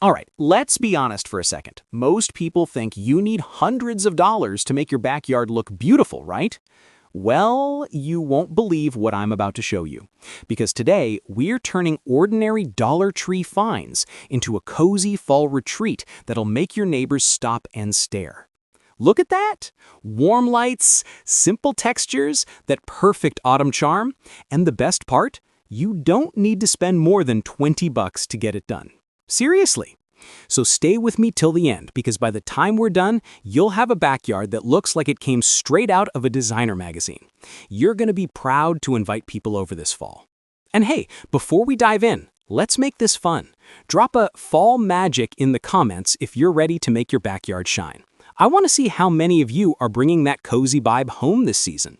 All right, let's be honest for a second. Most people think you need hundreds of dollars to make your backyard look beautiful, right? Well, you won't believe what I'm about to show you. Because today, we're turning ordinary Dollar Tree finds into a cozy fall retreat that'll make your neighbors stop and stare. Look at that! Warm lights, simple textures, that perfect autumn charm, and the best part, you don't need to spend more than $20 to get it done. Seriously. So stay with me till the end, because by the time we're done, you'll have a backyard that looks like it came straight out of a designer magazine. You're going to be proud to invite people over this fall. And hey, before we dive in, let's make this fun. Drop a fall magic in the comments if you're ready to make your backyard shine. I want to see how many of you are bringing that cozy vibe home this season.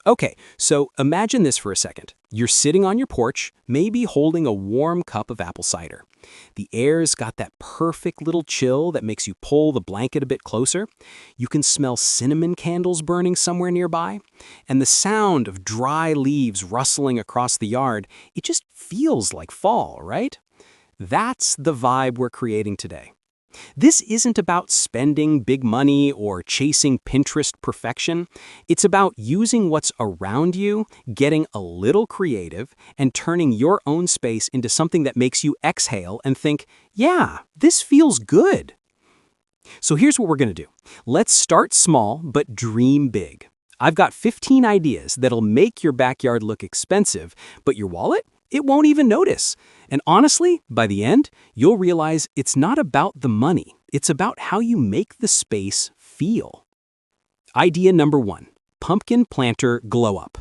Okay, so imagine this for a second. You're sitting on your porch, maybe holding a warm cup of apple cider. The air's got that perfect little chill that makes you pull the blanket a bit closer. You can smell cinnamon candles burning somewhere nearby. And the sound of dry leaves rustling across the yard, it just feels like fall, right? That's the vibe we're creating today. This isn't about spending big money or chasing Pinterest perfection. It's about using what's around you, getting a little creative, and turning your own space into something that makes you exhale and think, yeah, this feels good. So here's what we're going to do. Let's start small, but dream big. I've got 15 ideas that'll make your backyard look expensive, but your wallet? It won't even notice. And honestly, by the end, you'll realize it's not about the money. It's about how you make the space feel. Idea number 1, pumpkin planter glow up.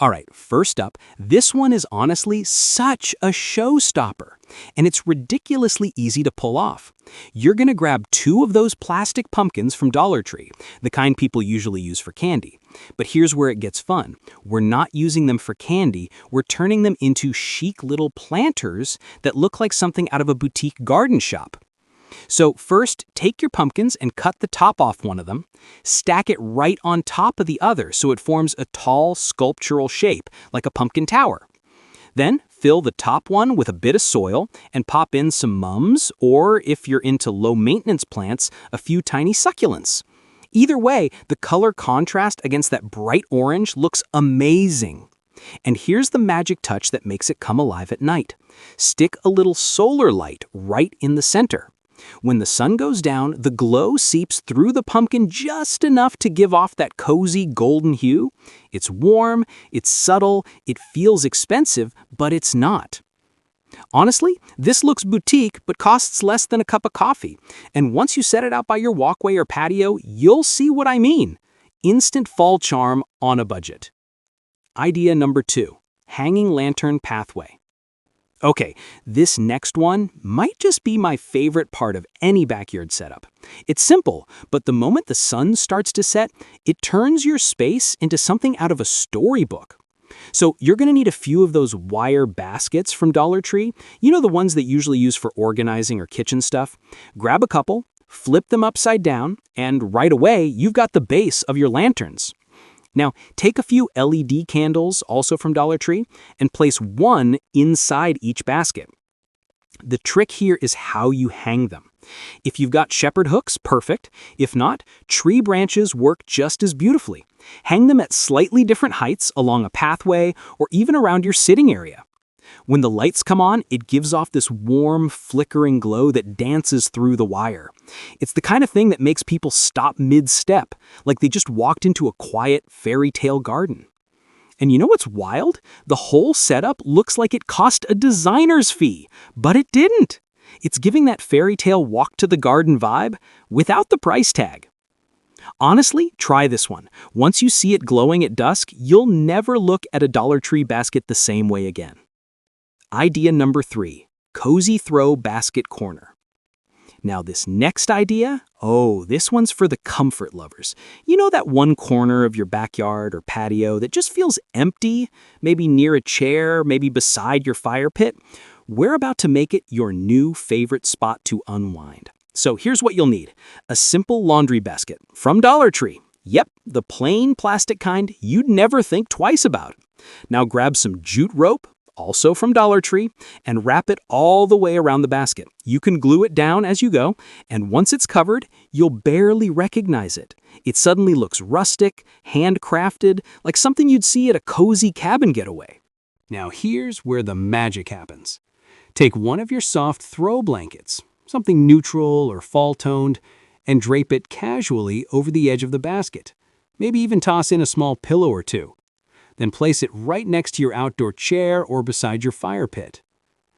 All right, first up, this one is honestly such a showstopper, and it's ridiculously easy to pull off. You're going to grab 2 of those plastic pumpkins from Dollar Tree, the kind people usually use for candy. But here's where it gets fun. We're not using them for candy, we're turning them into chic little planters that look like something out of a boutique garden shop. So first, take your pumpkins and cut the top off one of them. Stack it right on top of the other so it forms a tall, sculptural shape, like a pumpkin tower. Then, fill the top one with a bit of soil and pop in some mums, or if you're into low-maintenance plants, a few tiny succulents. Either way, the color contrast against that bright orange looks amazing. And here's the magic touch that makes it come alive at night. Stick a little solar light right in the center. When the sun goes down, the glow seeps through the pumpkin just enough to give off that cozy golden hue. It's warm, it's subtle, it feels expensive, but it's not. Honestly, this looks boutique, but costs less than a cup of coffee. And once you set it out by your walkway or patio, you'll see what I mean. Instant fall charm on a budget. Idea number 2, hanging lantern pathway. Okay, this next one might just be my favorite part of any backyard setup. It's simple, but the moment the sun starts to set, it turns your space into something out of a storybook. So you're going to need a few of those wire baskets from Dollar Tree. You know, the ones that usually use for organizing or kitchen stuff. Grab a couple, flip them upside down, and right away, you've got the base of your lanterns. Now, take a few LED candles, also from Dollar Tree, and place one inside each basket. The trick here is how you hang them. If you've got shepherd hooks, perfect. If not, tree branches work just as beautifully. Hang them at slightly different heights along a pathway or even around your sitting area. When the lights come on, it gives off this warm, flickering glow that dances through the wire. It's the kind of thing that makes people stop mid-step, like they just walked into a quiet fairy tale garden. And you know what's wild? The whole setup looks like it cost a designer's fee, but it didn't. It's giving that fairy tale walk to the garden vibe without the price tag. Honestly, try this one. Once you see it glowing at dusk, you'll never look at a Dollar Tree basket the same way again. Idea number 3, cozy throw basket corner. Now this next idea, this one's for the comfort lovers. You know that one corner of your backyard or patio that just feels empty, maybe near a chair, maybe beside your fire pit? We're about to make it your new favorite spot to unwind. So here's what you'll need. A simple laundry basket from Dollar Tree. Yep, the plain plastic kind you'd never think twice about. Now grab some jute rope, also from Dollar Tree, and wrap it all the way around the basket. You can glue it down as you go, and once it's covered, you'll barely recognize it. It suddenly looks rustic, handcrafted, like something you'd see at a cozy cabin getaway. Now here's where the magic happens. Take one of your soft throw blankets, something neutral or fall-toned, and drape it casually over the edge of the basket. Maybe even toss in a small pillow or two. Then place it right next to your outdoor chair or beside your fire pit.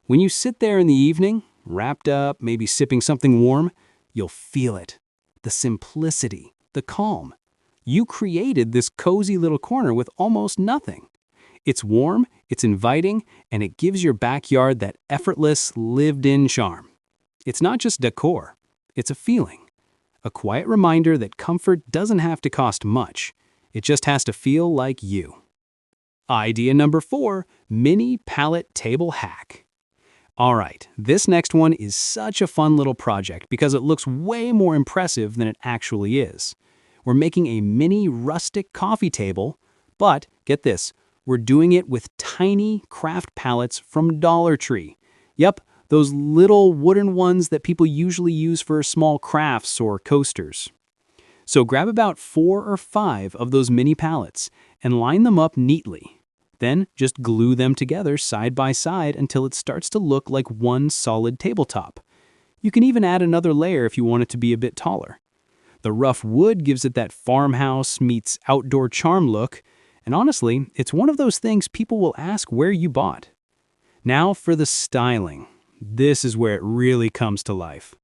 When you sit there in the evening, wrapped up, maybe sipping something warm, you'll feel it. The simplicity, the calm. You created this cozy little corner with almost nothing. It's warm, it's inviting, and it gives your backyard that effortless, lived-in charm. It's not just decor, it's a feeling. A quiet reminder that comfort doesn't have to cost much. It just has to feel like you. Idea number 4, mini pallet table hack. All right, this next one is such a fun little project because it looks way more impressive than it actually is. We're making a mini rustic coffee table, but get this, we're doing it with tiny craft pallets from Dollar Tree. Yep, those little wooden ones that people usually use for small crafts or coasters. So grab about 4 or 5 of those mini pallets and line them up neatly. Then just glue them together side by side until it starts to look like one solid tabletop. You can even add another layer if you want it to be a bit taller. The rough wood gives it that farmhouse meets outdoor charm look, and honestly, it's one of those things people will ask where you bought. Now for the styling. This is where it really comes to life.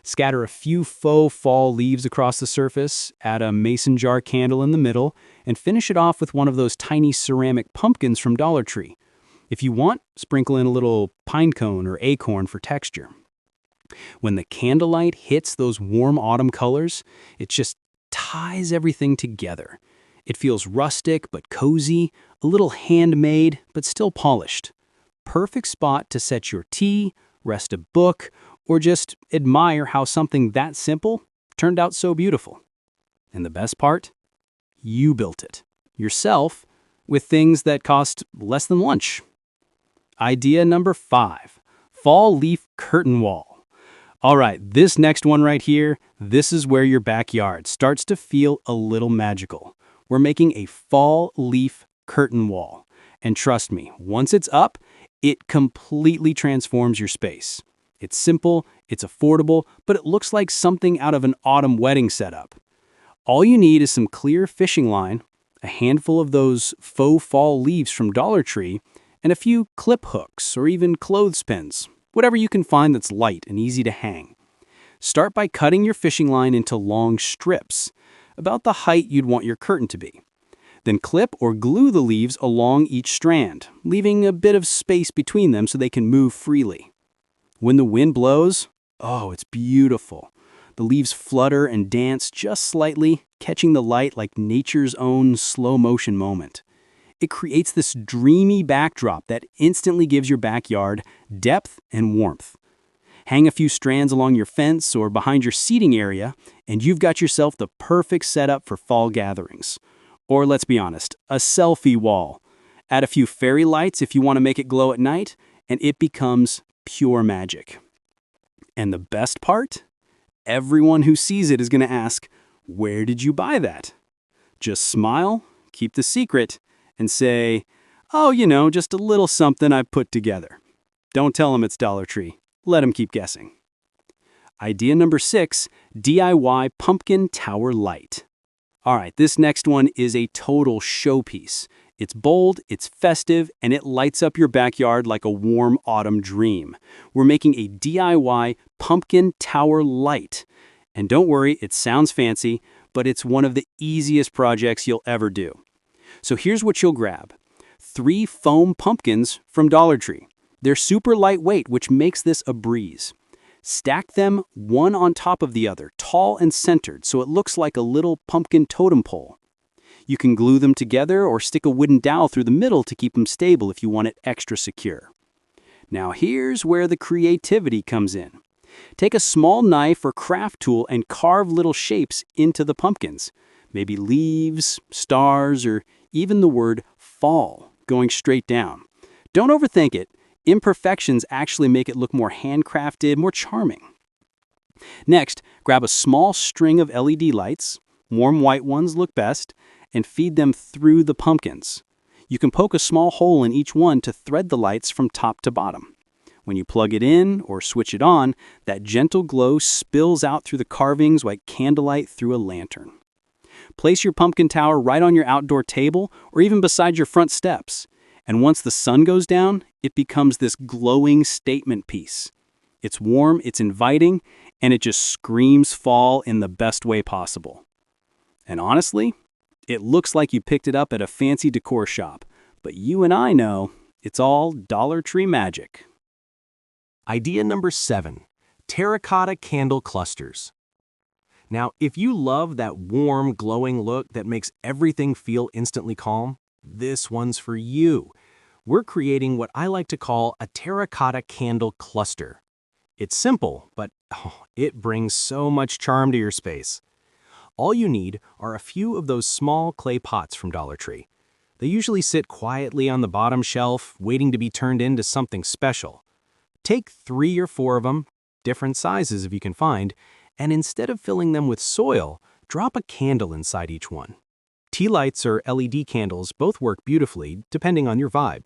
Scatter a few faux fall leaves across the surface, add a mason jar candle in the middle, and finish it off with one of those tiny ceramic pumpkins from Dollar Tree. If you want, sprinkle in a little pine cone or acorn for texture. When the candlelight hits those warm autumn colors, it just ties everything together. It feels rustic but cozy, a little handmade but still polished. Perfect spot to set your tea, rest a book, or just admire how something that simple turned out so beautiful. And the best part? You built it, yourself, with things that cost less than lunch. Idea number 5, fall leaf curtain wall. All right, this next one right here, this is where your backyard starts to feel a little magical. We're making a fall leaf curtain wall. And trust me, once it's up, it completely transforms your space. It's simple, it's affordable, but it looks like something out of an autumn wedding setup. All you need is some clear fishing line, a handful of those faux fall leaves from Dollar Tree, and a few clip hooks or even clothespins, whatever you can find that's light and easy to hang. Start by cutting your fishing line into long strips, about the height you'd want your curtain to be. Then clip or glue the leaves along each strand, leaving a bit of space between them so they can move freely. When the wind blows, oh, it's beautiful. The leaves flutter and dance just slightly, catching the light like nature's own slow-motion moment. It creates this dreamy backdrop that instantly gives your backyard depth and warmth. Hang a few strands along your fence or behind your seating area, and you've got yourself the perfect setup for fall gatherings. Or let's be honest, a selfie wall. Add a few fairy lights if you want to make it glow at night, and it becomes pure magic. And the best part? Everyone who sees it is going to ask, where did you buy that? Just smile, keep the secret, and say, oh, just a little something I've put together. Don't tell them it's Dollar Tree. Let them keep guessing. Idea number 6, DIY pumpkin tower light. All right, this next one is a total showpiece. It's bold, it's festive, and it lights up your backyard like a warm autumn dream. We're making a DIY pumpkin tower light. And don't worry, it sounds fancy, but it's one of the easiest projects you'll ever do. So here's what you'll grab. 3 foam pumpkins from Dollar Tree. They're super lightweight, which makes this a breeze. Stack them one on top of the other, tall and centered, so it looks like a little pumpkin totem pole. You can glue them together or stick a wooden dowel through the middle to keep them stable if you want it extra secure. Now here's where the creativity comes in. Take a small knife or craft tool and carve little shapes into the pumpkins. Maybe leaves, stars, or even the word fall going straight down. Don't overthink it. Imperfections actually make it look more handcrafted, more charming. Next, grab a small string of LED lights, warm white ones look best, and feed them through the pumpkins. You can poke a small hole in each one to thread the lights from top to bottom. When you plug it in or switch it on, that gentle glow spills out through the carvings like candlelight through a lantern. Place your pumpkin tower right on your outdoor table or even beside your front steps. And once the sun goes down, it becomes this glowing statement piece. It's warm, it's inviting, and it just screams fall in the best way possible. And honestly, it looks like you picked it up at a fancy decor shop, but you and I know it's all Dollar Tree magic. Idea number 7, terracotta candle clusters. Now, if you love that warm, glowing look that makes everything feel instantly calm, this one's for you. We're creating what I like to call a terracotta candle cluster. It's simple, but it brings so much charm to your space. All you need are a few of those small clay pots from Dollar Tree. They usually sit quietly on the bottom shelf, waiting to be turned into something special. Take 3 or 4 of them, different sizes if you can find, and instead of filling them with soil, drop a candle inside each one. Tea lights or LED candles both work beautifully, depending on your vibe.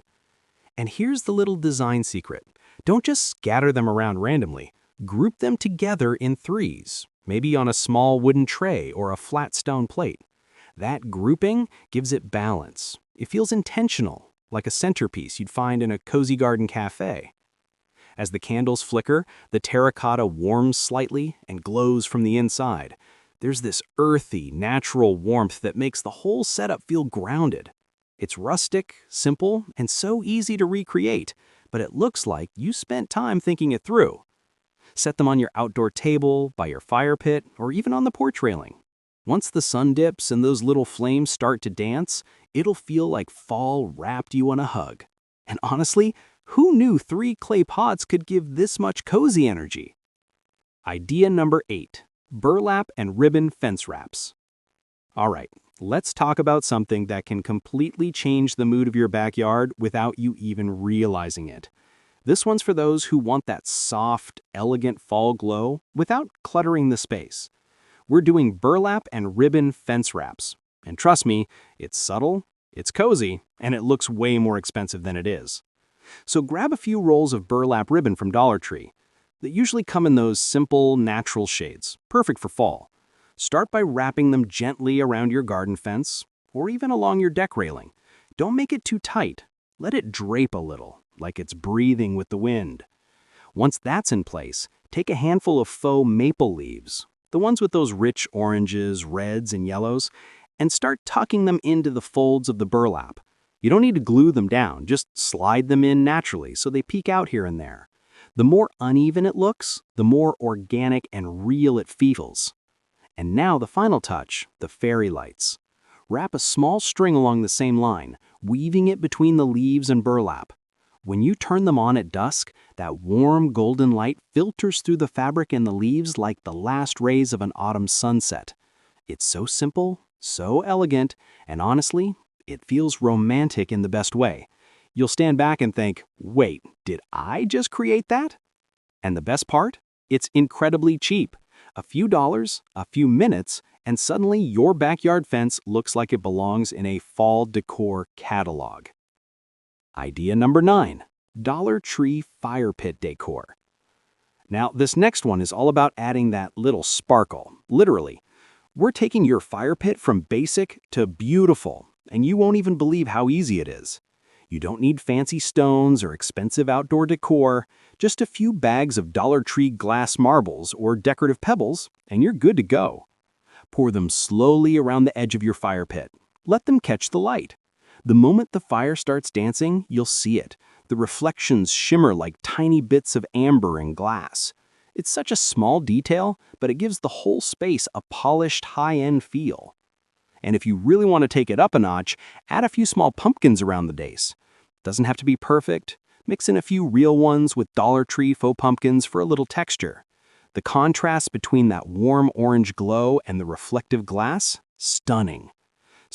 And here's the little design secret. Don't just scatter them around randomly. Group them together in 3s, maybe on a small wooden tray or a flat stone plate. That grouping gives it balance. It feels intentional, like a centerpiece you'd find in a cozy garden cafe. As the candles flicker, the terracotta warms slightly and glows from the inside. There's this earthy, natural warmth that makes the whole setup feel grounded. It's rustic, simple, and so easy to recreate, but it looks like you spent time thinking it through. Set them on your outdoor table, by your fire pit, or even on the porch railing. Once the sun dips and those little flames start to dance, it'll feel like fall wrapped you in a hug. And honestly, who knew 3 clay pots could give this much cozy energy? Idea number 8, burlap and ribbon fence wraps. All right, let's talk about something that can completely change the mood of your backyard without you even realizing it. This one's for those who want that soft, elegant fall glow without cluttering the space. We're doing burlap and ribbon fence wraps. And trust me, it's subtle, it's cozy, and it looks way more expensive than it is. So grab a few rolls of burlap ribbon from Dollar Tree. They usually come in those simple, natural shades, perfect for fall. Start by wrapping them gently around your garden fence, or even along your deck railing. Don't make it too tight. Let it drape a little, like it's breathing with the wind. Once that's in place, take a handful of faux maple leaves, the ones with those rich oranges, reds, and yellows, and start tucking them into the folds of the burlap. You don't need to glue them down, just slide them in naturally so they peek out here and there. The more uneven it looks, the more organic and real it feels. And now the final touch, the fairy lights. Wrap a small string along the same line, weaving it between the leaves and burlap. When you turn them on at dusk, that warm golden light filters through the fabric and the leaves like the last rays of an autumn sunset. It's so simple, so elegant, and honestly, it feels romantic in the best way. You'll stand back and think, wait, did I just create that? And the best part? It's incredibly cheap. A few dollars, a few minutes, and suddenly your backyard fence looks like it belongs in a fall decor catalog. Idea number 9, Dollar Tree fire pit decor. Now, this next one is all about adding that little sparkle, literally. We're taking your fire pit from basic to beautiful, and you won't even believe how easy it is. You don't need fancy stones or expensive outdoor decor, just a few bags of Dollar Tree glass marbles or decorative pebbles, and you're good to go. Pour them slowly around the edge of your fire pit. Let them catch the light. The moment the fire starts dancing, you'll see it. The reflections shimmer like tiny bits of amber and glass. It's such a small detail, but it gives the whole space a polished, high-end feel. And if you really want to take it up a notch, add a few small pumpkins around the base. Doesn't have to be perfect. Mix in a few real ones with Dollar Tree faux pumpkins for a little texture. The contrast between that warm orange glow and the reflective glass, stunning.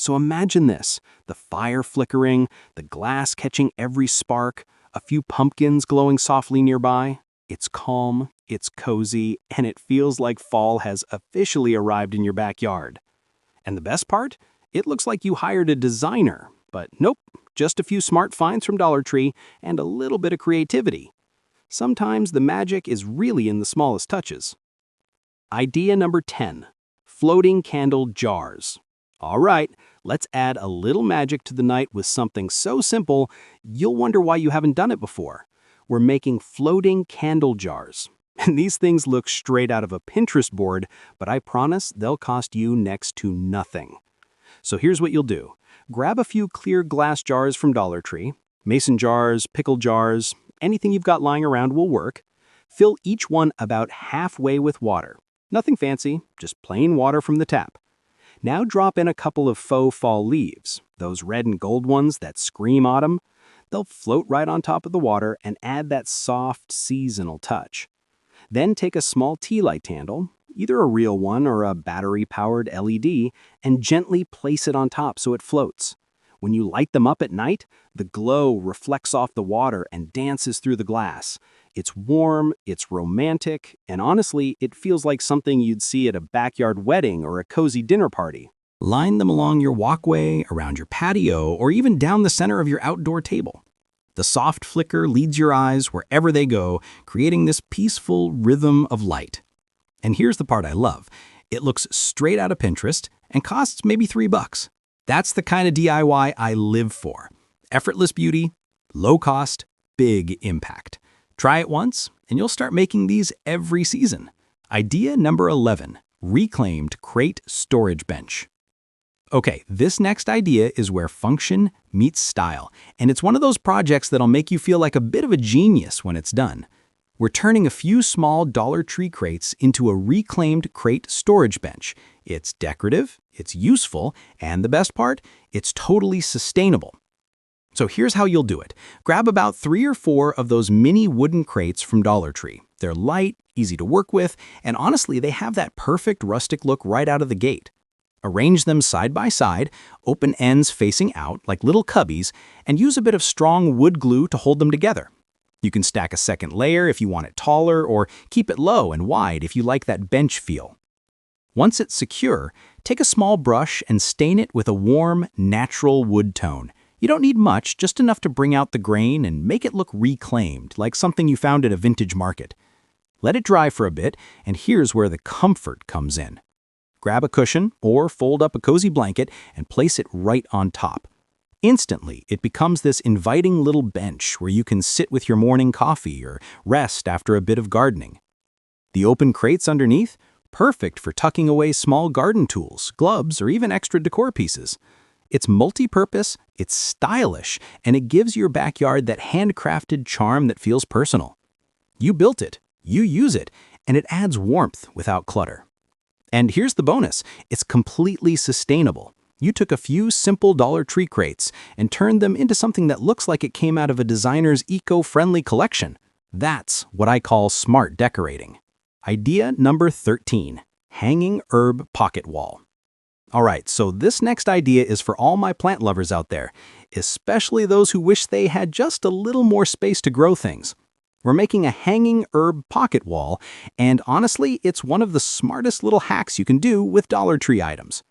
So imagine this, the fire flickering, the glass catching every spark, a few pumpkins glowing softly nearby. It's calm, it's cozy, and it feels like fall has officially arrived in your backyard. And the best part? It looks like you hired a designer, but nope, just a few smart finds from Dollar Tree and a little bit of creativity. Sometimes the magic is really in the smallest touches. Idea number 10, floating candle jars. All right, let's add a little magic to the night with something so simple, you'll wonder why you haven't done it before. We're making floating candle jars. And these things look straight out of a Pinterest board, but I promise they'll cost you next to nothing. So here's what you'll do. Grab a few clear glass jars from Dollar Tree, mason jars, pickle jars, anything you've got lying around will work. Fill each one about halfway with water. Nothing fancy, just plain water from the tap. Now drop in a couple of faux fall leaves, those red and gold ones that scream autumn. They'll float right on top of the water and add that soft, seasonal touch. Then take a small tea light candle, either a real one or a battery-powered LED, and gently place it on top so it floats. When you light them up at night, the glow reflects off the water and dances through the glass. It's warm, it's romantic, and honestly, it feels like something you'd see at a backyard wedding or a cozy dinner party. Line them along your walkway, around your patio, or even down the center of your outdoor table. The soft flicker leads your eyes wherever they go, creating this peaceful rhythm of light. And here's the part I love. It looks straight out of Pinterest and costs maybe $3. That's the kind of DIY I live for. Effortless beauty, low cost, big impact. Try it once, and you'll start making these every season. Idea number 11, reclaimed crate storage bench. Okay, this next idea is where function meets style, and it's one of those projects that'll make you feel like a bit of a genius when it's done. We're turning a few small Dollar Tree crates into a reclaimed crate storage bench. It's decorative, it's useful, and the best part, it's totally sustainable. So here's how you'll do it. Grab about 3 or 4 of those mini wooden crates from Dollar Tree. They're light, easy to work with, and honestly, they have that perfect rustic look right out of the gate. Arrange them side by side, open ends facing out like little cubbies, and use a bit of strong wood glue to hold them together. You can stack a second layer if you want it taller, or keep it low and wide if you like that bench feel. Once it's secure, take a small brush and stain it with a warm, natural wood tone. You don't need much, just enough to bring out the grain and make it look reclaimed, like something you found at a vintage market. Let it dry for a bit, and here's where the comfort comes in. Grab a cushion or fold up a cozy blanket and place it right on top. Instantly, it becomes this inviting little bench where you can sit with your morning coffee or rest after a bit of gardening. The open crates underneath? Perfect for tucking away small garden tools, gloves, or even extra decor pieces. It's multi-purpose, it's stylish, and it gives your backyard that handcrafted charm that feels personal. You built it, you use it, and it adds warmth without clutter. And here's the bonus, it's completely sustainable. You took a few simple Dollar Tree crates and turned them into something that looks like it came out of a designer's eco-friendly collection. That's what I call smart decorating. Idea number 13, hanging herb pocket wall. All right, so this next idea is for all my plant lovers out there, especially those who wish they had just a little more space to grow things. We're making a hanging herb pocket wall, and honestly, it's one of the smartest little hacks you can do with Dollar Tree items.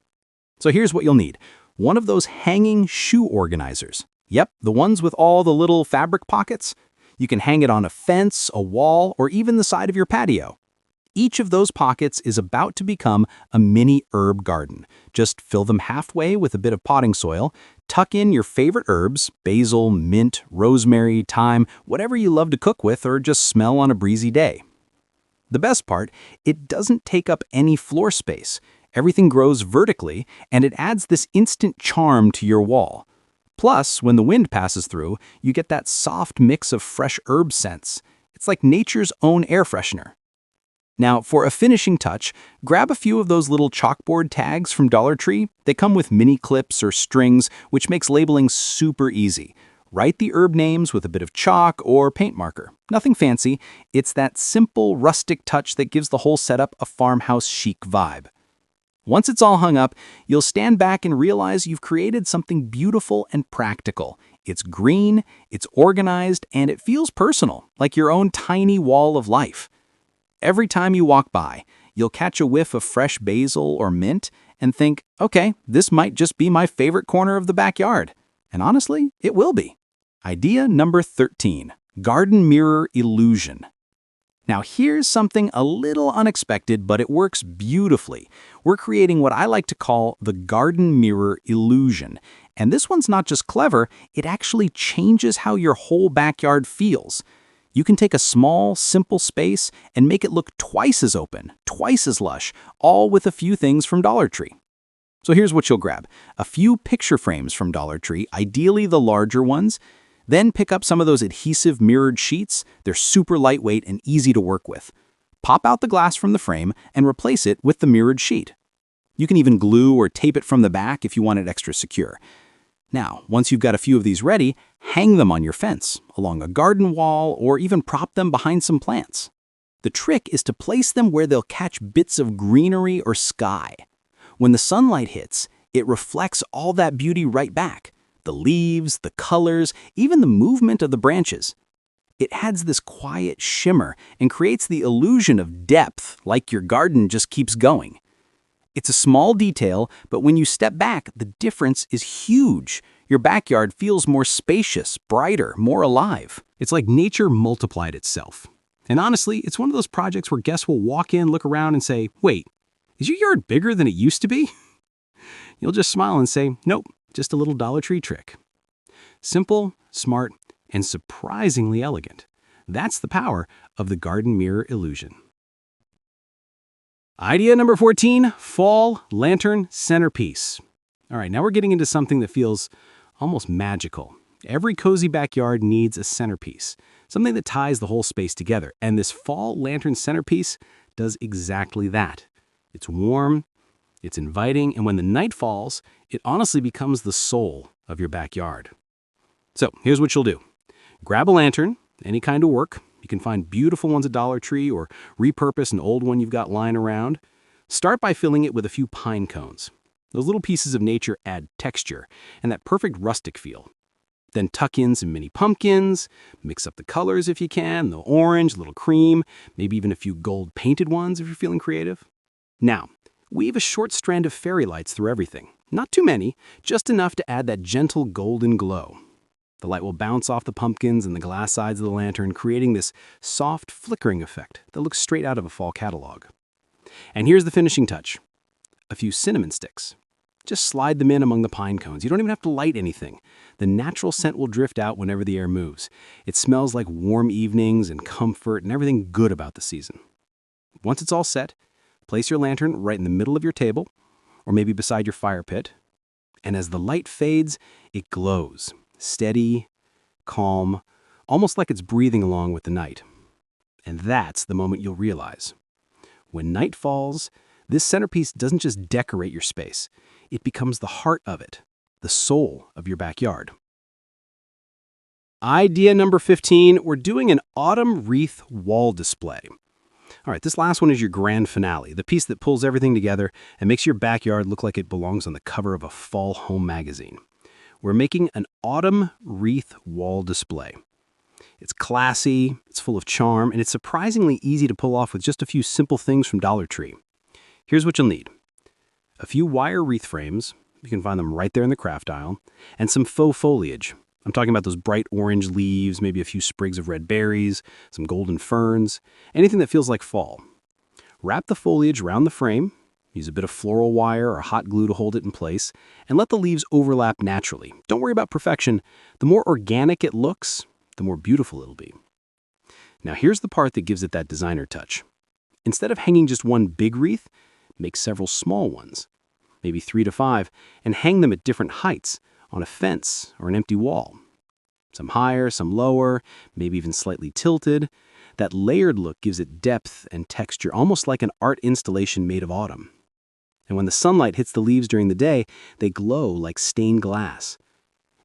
So here's what you'll need. One of those hanging shoe organizers. Yep, the ones with all the little fabric pockets. You can hang it on a fence, a wall, or even the side of your patio. Each of those pockets is about to become a mini herb garden. Just fill them halfway with a bit of potting soil, tuck in your favorite herbs, basil, mint, rosemary, thyme, whatever you love to cook with or just smell on a breezy day. The best part, it doesn't take up any floor space. Everything grows vertically, and it adds this instant charm to your wall. Plus, when the wind passes through, you get that soft mix of fresh herb scents. It's like nature's own air freshener. Now, for a finishing touch, grab a few of those little chalkboard tags from Dollar Tree. They come with mini clips or strings, which makes labeling super easy. Write the herb names with a bit of chalk or paint marker. Nothing fancy, it's that simple, rustic touch that gives the whole setup a farmhouse chic vibe. Once it's all hung up, you'll stand back and realize you've created something beautiful and practical. It's green, it's organized, and it feels personal, like your own tiny wall of life. Every time you walk by, you'll catch a whiff of fresh basil or mint and think, okay, this might just be my favorite corner of the backyard. And honestly, it will be. Idea number 13, garden mirror illusion. Now here's something a little unexpected, but it works beautifully. We're creating what I like to call the garden mirror illusion. And this one's not just clever, it actually changes how your whole backyard feels. You can take a small, simple space and make it look twice as open, twice as lush, all with a few things from Dollar Tree. So here's what you'll grab. A few picture frames from Dollar Tree, ideally the larger ones. Then pick up some of those adhesive mirrored sheets. They're super lightweight and easy to work with. Pop out the glass from the frame and replace it with the mirrored sheet. You can even glue or tape it from the back if you want it extra secure. Now, once you've got a few of these ready, hang them on your fence, along a garden wall, or even prop them behind some plants. The trick is to place them where they'll catch bits of greenery or sky. When the sunlight hits, it reflects all that beauty right back. The leaves, the colors, even the movement of the branches. It adds this quiet shimmer and creates the illusion of depth, like your garden just keeps going. It's a small detail, but when you step back, the difference is huge. Your backyard feels more spacious, brighter, more alive. It's like nature multiplied itself. And honestly, it's one of those projects where guests will walk in, look around, and say, wait, is your yard bigger than it used to be? You'll just smile and say, nope, just a little Dollar Tree trick. Simple, smart, and surprisingly elegant. That's the power of the garden mirror illusion. Idea number 14, fall lantern centerpiece. All right, now we're getting into something that feels almost magical. Every cozy backyard needs a centerpiece, something that ties the whole space together. And this fall lantern centerpiece does exactly that. It's warm, it's inviting, and when the night falls, it honestly becomes the soul of your backyard. So here's what you'll do. Grab a lantern, any kind of work. You can find beautiful ones at Dollar Tree or repurpose an old one you've got lying around. Start by filling it with a few pine cones. Those little pieces of nature add texture and that perfect rustic feel. Then tuck in some mini pumpkins, mix up the colors if you can, the orange, little cream, maybe even a few gold painted ones if you're feeling creative. Now, weave a short strand of fairy lights through everything. Not too many, just enough to add that gentle golden glow. The light will bounce off the pumpkins and the glass sides of the lantern, creating this soft flickering effect that looks straight out of a fall catalog. And here's the finishing touch. A few cinnamon sticks. Just slide them in among the pine cones. You don't even have to light anything. The natural scent will drift out whenever the air moves. It smells like warm evenings and comfort and everything good about the season. Once it's all set, place your lantern right in the middle of your table, or maybe beside your fire pit. And as the light fades, it glows. Steady, calm, almost like it's breathing along with the night. And that's the moment you'll realize. When night falls, this centerpiece doesn't just decorate your space. It becomes the heart of it, the soul of your backyard. Idea number 15, we're doing an autumn wreath wall display. All right, this last one is your grand finale, the piece that pulls everything together and makes your backyard look like it belongs on the cover of a fall home magazine. We're making an autumn wreath wall display. It's classy, it's full of charm, and it's surprisingly easy to pull off with just a few simple things from Dollar Tree. Here's what you'll need. A few wire wreath frames, you can find them right there in the craft aisle, and some faux foliage. I'm talking about those bright orange leaves, maybe a few sprigs of red berries, some golden ferns, anything that feels like fall. Wrap the foliage around the frame, use a bit of floral wire or hot glue to hold it in place, and let the leaves overlap naturally. Don't worry about perfection. The more organic it looks, the more beautiful it'll be. Now here's the part that gives it that designer touch. Instead of hanging just one big wreath, make several small ones, maybe 3 to 5, and hang them at different heights on a fence or an empty wall. Some higher, some lower, maybe even slightly tilted. That layered look gives it depth and texture, almost like an art installation made of autumn. And when the sunlight hits the leaves during the day, they glow like stained glass.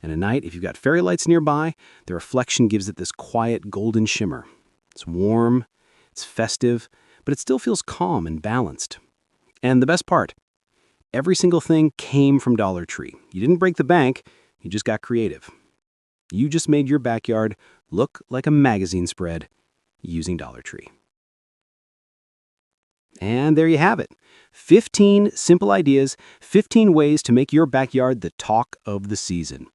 And at night, if you've got fairy lights nearby, the reflection gives it this quiet golden shimmer. It's warm, it's festive, but it still feels calm and balanced. And the best part, Every single thing came from Dollar Tree. You didn't break the bank, you just got creative. You just made your backyard look like a magazine spread using Dollar Tree. And there you have it. 15 simple ideas, 15 ways to make your backyard the talk of the season.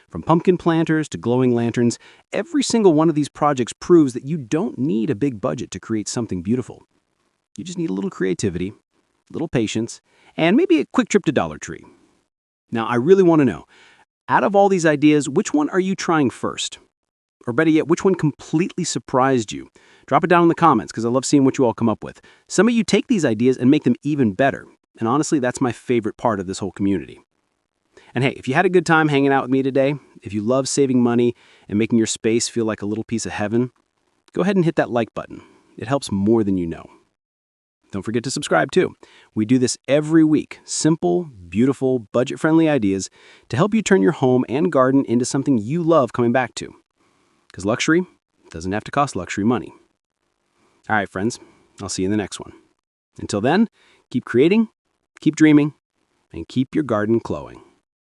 From pumpkin planters to glowing lanterns, every single one of these projects proves that you don't need a big budget to create something beautiful. You just need a little creativity, a little patience, and maybe a quick trip to Dollar Tree. Now, I really want to know, out of all these ideas, which one are you trying first? Or better yet, which one completely surprised you? Drop it down in the comments because I love seeing what you all come up with. Some of you take these ideas and make them even better. And honestly, that's my favorite part of this whole community. And hey, if you had a good time hanging out with me today, if you love saving money and making your space feel like a little piece of heaven, go ahead and hit that like button. It helps more than you know. Don't forget to subscribe too. We do this every week. Simple, beautiful, budget-friendly ideas to help you turn your home and garden into something you love coming back to. Because luxury doesn't have to cost luxury money. All right, friends, I'll see you in the next one. Until then, keep creating, keep dreaming, and keep your garden glowing.